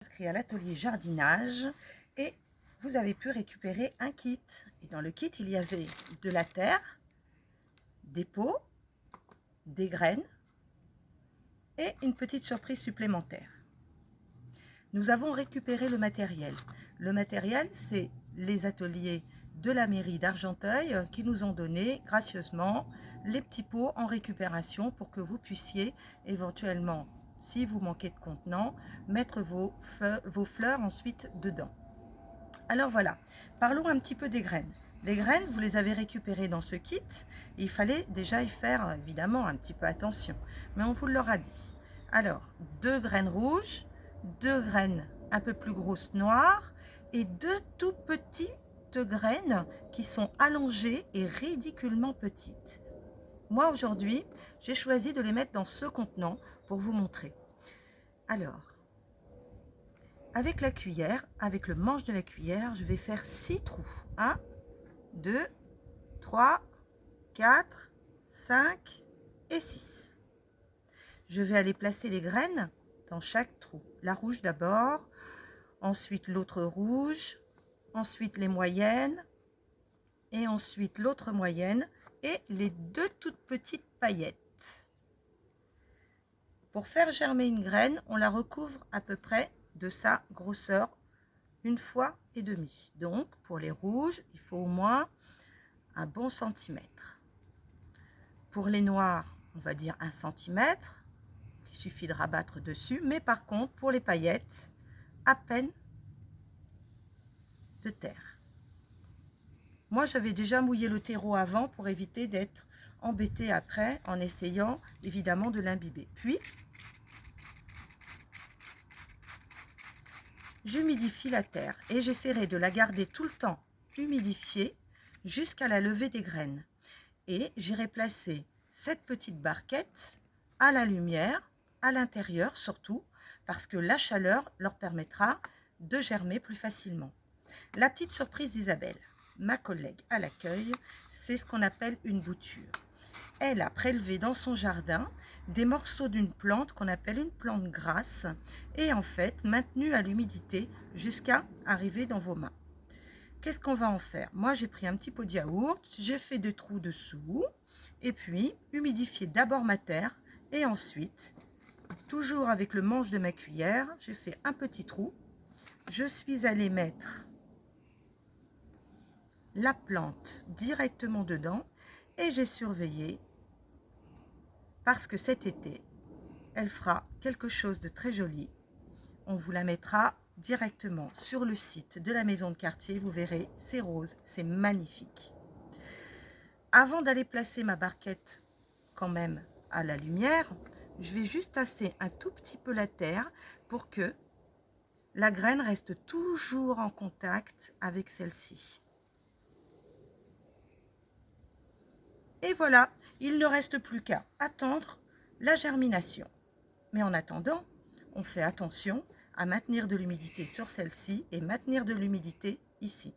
Inscrit à l'atelier jardinage et vous avez pu récupérer un kit. Et dans le kit, il y avait de la terre, des pots, des graines et une petite surprise supplémentaire. Nous avons récupéré le matériel. Le matériel, c'est les ateliers de la mairie d'Argenteuil qui nous ont donné gracieusement les petits pots en récupération pour que vous puissiez éventuellement, si vous manquez de contenant, mettre vos fleurs ensuite dedans. Alors voilà, parlons un petit peu des graines. Les graines, vous les avez récupérées dans ce kit. Il fallait déjà y faire évidemment un petit peu attention, mais on vous l'aura dit. Alors, 2 graines rouges, 2 graines un peu plus grosses noires et 2 tout petites graines qui sont allongées et ridiculement petites. Moi aujourd'hui, j'ai choisi de les mettre dans ce contenant pour vous montrer. Alors, avec la cuillère, avec le manche de la cuillère, je vais faire 6 trous. 1, 2, 3, 4, 5 et 6. Je vais aller placer les graines dans chaque trou. La rouge d'abord, ensuite l'autre rouge, ensuite les moyennes, et ensuite l'autre moyenne et les 2 toutes petites paillettes. Pour faire germer une graine, on la recouvre à peu près de sa grosseur 1,5 fois. Donc pour les rouges, il faut au moins un bon centimètre. Pour les noirs, on va dire 1 centimètre. Il suffit de rabattre dessus. Mais par contre, pour les paillettes, à peine de terre. Moi, j'avais déjà mouillé le terreau avant pour éviter d'être embêtée après en essayant évidemment de l'imbiber. Puis, j'humidifie la terre et j'essaierai de la garder tout le temps humidifiée jusqu'à la levée des graines. Et j'irai placer cette petite barquette à la lumière, à l'intérieur surtout, parce que la chaleur leur permettra de germer plus facilement. La petite surprise d'Isabelle, ma collègue à l'accueil, c'est ce qu'on appelle une bouture. Elle a prélevé dans son jardin des morceaux d'une plante qu'on appelle une plante grasse et en fait maintenue à l'humidité jusqu'à arriver dans vos mains. Qu'est-ce qu'on va en faire? Moi, j'ai pris un petit pot de yaourt, j'ai fait 2 trous dessous et puis humidifié d'abord ma terre et ensuite, toujours avec le manche de ma cuillère, j'ai fait un petit trou. Je suis allée mettre la plante directement dedans et j'ai surveillé parce que cet été, elle fera quelque chose de très joli. On vous la mettra directement sur le site de la maison de quartier. Vous verrez, c'est rose, c'est magnifique. Avant d'aller placer ma barquette quand même à la lumière, je vais juste tasser un tout petit peu la terre pour que la graine reste toujours en contact avec celle-ci. Et voilà, il ne reste plus qu'à attendre la germination. Mais en attendant, on fait attention à maintenir de l'humidité sur celle-ci et maintenir de l'humidité ici.